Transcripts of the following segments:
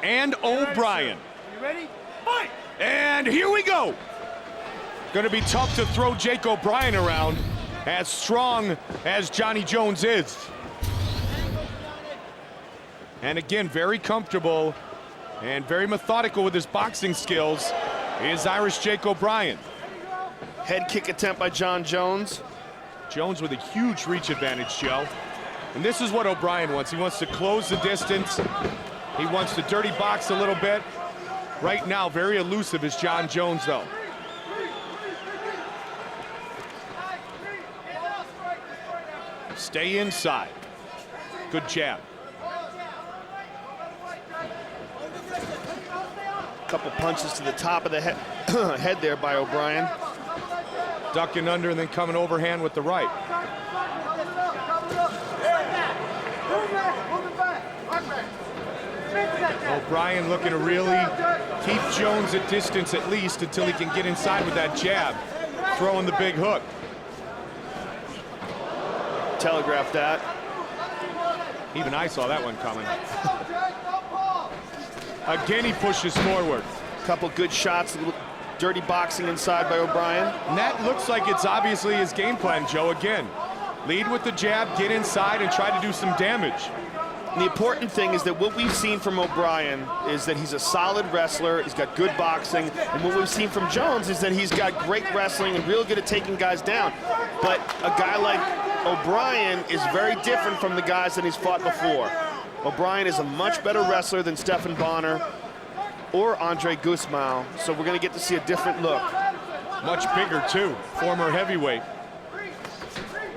and O'Brien. You ready? Fight! And here we go. Gonna be tough to throw Jake O'Brien around, as strong as Johnny Jones is. And again, very comfortable and very methodical with his boxing skills is Irish Jake O'Brien. Head kick attempt by John Jones. Jones with a huge reach advantage, Joe. And this is what O'Brien wants. He wants to close the distance. He wants to dirty box a little bit. Right now, very elusive is John Jones, though. Stay inside. Good jab. Couple punches to the top of the head there by O'Brien. Ducking under and then coming overhand with the right. O'Brien looking to really keep Jones at distance at least until he can get inside with that jab, throwing the big hook. Telegraphed that. Even I saw that one coming. Again, he pushes forward. Couple good shots, a little dirty boxing inside by O'Brien. And that looks like it's obviously his game plan, Joe. Again, lead with the jab, get inside, and try to do some damage. And the important thing is that what we've seen from O'Brien is that he's a solid wrestler, he's got good boxing, and what we've seen from Jones is that he's got great wrestling and real good at taking guys down. But a guy like O'Brien is very different from the guys that he's fought before. O'Brien is a much better wrestler than Stephan Bonner or Andre Guzmão, so we're gonna get to see a different look. Much bigger too, former heavyweight.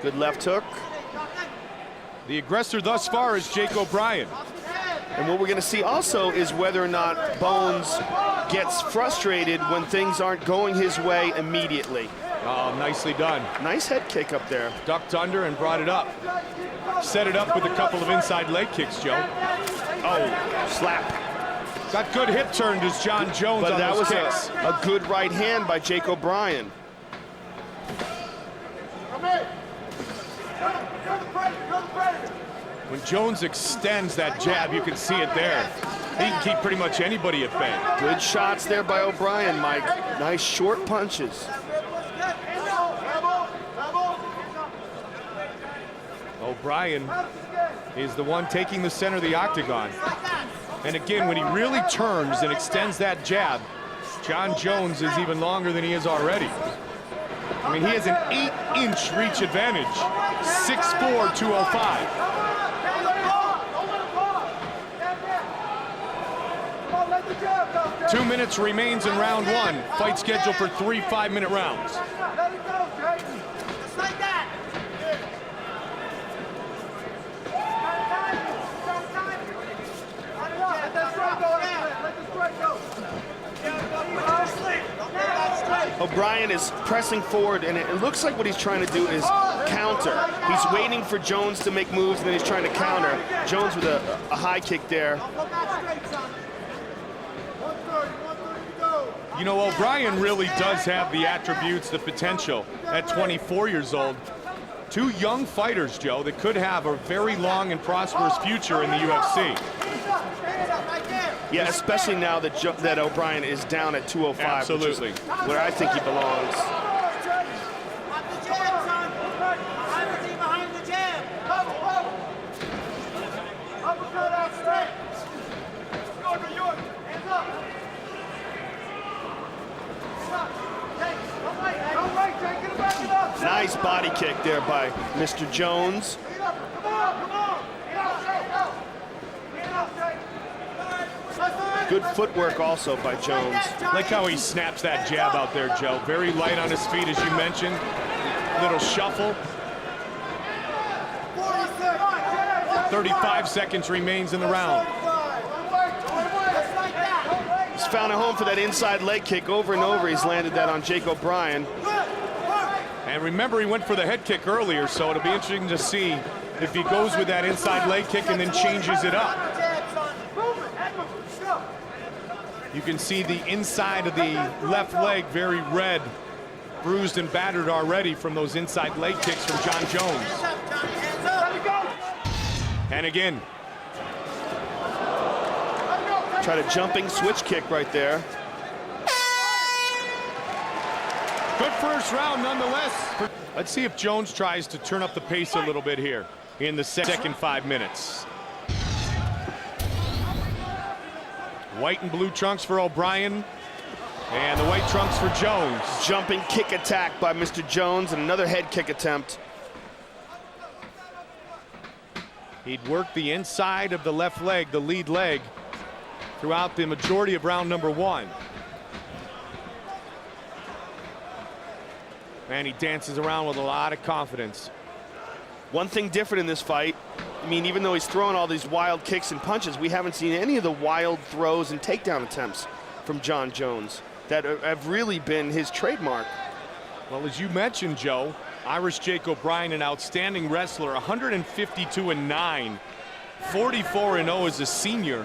Good left hook. The aggressor thus far is Jake O'Brien. And what we're gonna see also is whether or not Bones gets frustrated when things aren't going his way immediately. Oh, nicely done. Nice head kick up there. Ducked under and brought it up. Set it up with a couple of inside leg kicks, Joe. Oh, slap. Got good hip turn as John Jones But on that those was kicks. a good right hand by Jake O'Brien. When Jones extends that jab, you can see it there. He can keep pretty much anybody at bay. Good shots there by O'Brien, Mike. Nice short punches. O'Brien is the one taking the center of the octagon. And again, when he really turns and extends that jab, John Jones is even longer than he is already. I mean, he has an 8-inch reach advantage. 6'4", 205. 2 minutes remains in round one. Fight scheduled for 3 5-minute rounds. O'Brien is pressing forward, and it looks like what he's trying to do is counter. He's waiting for Jones to make moves, and then he's trying to counter. Jones with a high kick there. You know, O'Brien really does have the attributes, the potential at 24 years old. Two young fighters, Joe, that could have a very long and prosperous future in the UFC. Yeah, especially now that O'Brien is down at 205, Absolutely. Which is where I think he belongs. Nice body kick there by Mr. Jones. Good footwork also by Jones. Like how he snaps that jab out there, Joe. Very light on his feet, as you mentioned. Little shuffle. 35 seconds remains in the round. He's found a home for that inside leg kick over and over. He's landed that on Jake O'Brien. And remember, he went for the head kick earlier, so it'll be interesting to see if he goes with that inside leg kick and then changes it up. You can see the inside of the left leg very red, bruised and battered already from those inside leg kicks from John Jones. And again. Try to jumping switch kick right there. Good first round nonetheless. Let's see if Jones tries to turn up the pace a little bit here in the second 5 minutes. White and blue trunks for O'Brien, and the white trunks for Jones. Jumping kick attack by Mr. Jones, and another head kick attempt. He'd worked the inside of the left leg, the lead leg, throughout the majority of round number 1. And he dances around with a lot of confidence. One thing different in this fight, I mean, even though he's throwing all these wild kicks and punches, we haven't seen any of the wild throws and takedown attempts from Jon Jones that have really been his trademark. Well, as you mentioned, Joe, Irish Jake O'Brien, an outstanding wrestler, 152-9, 44-0 as a senior.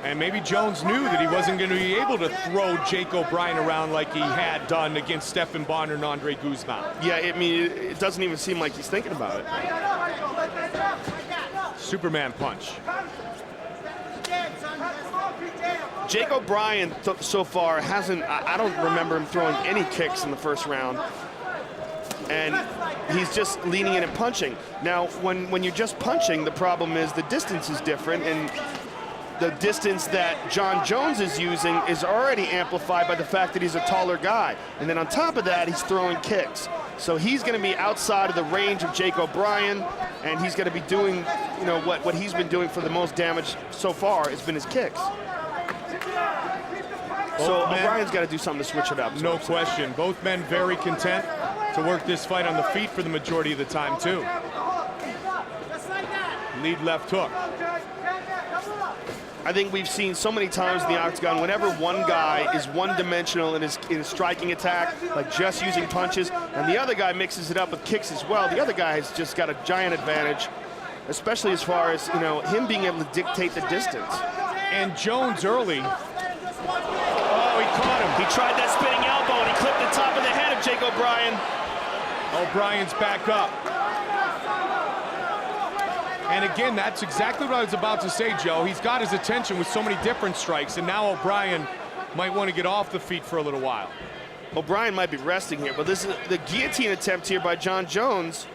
And maybe Jones knew that he wasn't going to be able to throw Jake O'Brien around like he had done against Stephan Bonner and Andre Guzman. Yeah, I mean, it doesn't even seem like he's thinking about it. Superman punch. Jake O'Brien so far hasn't, I don't remember him throwing any kicks in the first round. And he's just leaning in and punching. Now, when you're just punching, the problem is the distance is different, and the distance that Jon Jones is using is already amplified by the fact that he's a taller guy. And then on top of that, he's throwing kicks. So he's going to be outside of the range of Jake O'Brien, and he's going to be doing, you know, what he's been doing for the most damage so far has been his kicks. So O'Brien's got to do something to switch it up. No question. Both men very content to work this fight on the feet for the majority of the time, too. Lead left hook. I think we've seen so many times in the octagon, whenever one guy is one-dimensional in his striking attack, like just using punches, and the other guy mixes it up with kicks as well, the other guy has just got a giant advantage, especially as far as, you know, him being able to dictate the distance. And Jones early. Oh, he caught him. He tried that spinning elbow, and he clipped the top of the head of Jake O'Brien. O'Brien's back up. And again, that's exactly what I was about to say, Joe. He's got his attention with so many different strikes, and now O'Brien might want to get off the feet for a little while. O'Brien might be resting here, but this is the guillotine attempt here by Jon Jones.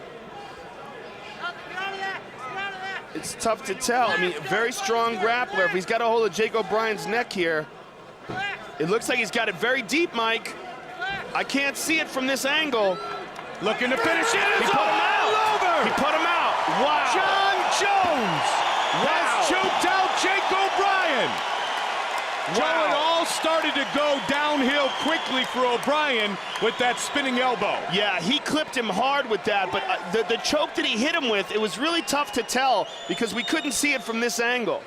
It's tough to tell. I mean, a very strong grappler. If he's got a hold of Jake O'Brien's neck here, it looks like he's got it very deep, Mike. I can't see it from this angle. Looking to finish it. He put him out. Over. He put him out. Wow. Jon Jones has choked out Jake O'Brien. Wow. Joe, it all started to go downhill quickly for O'Brien with that spinning elbow. Yeah, he clipped him hard with that, but the choke that he hit him with, it was really tough to tell because we couldn't see it from this angle.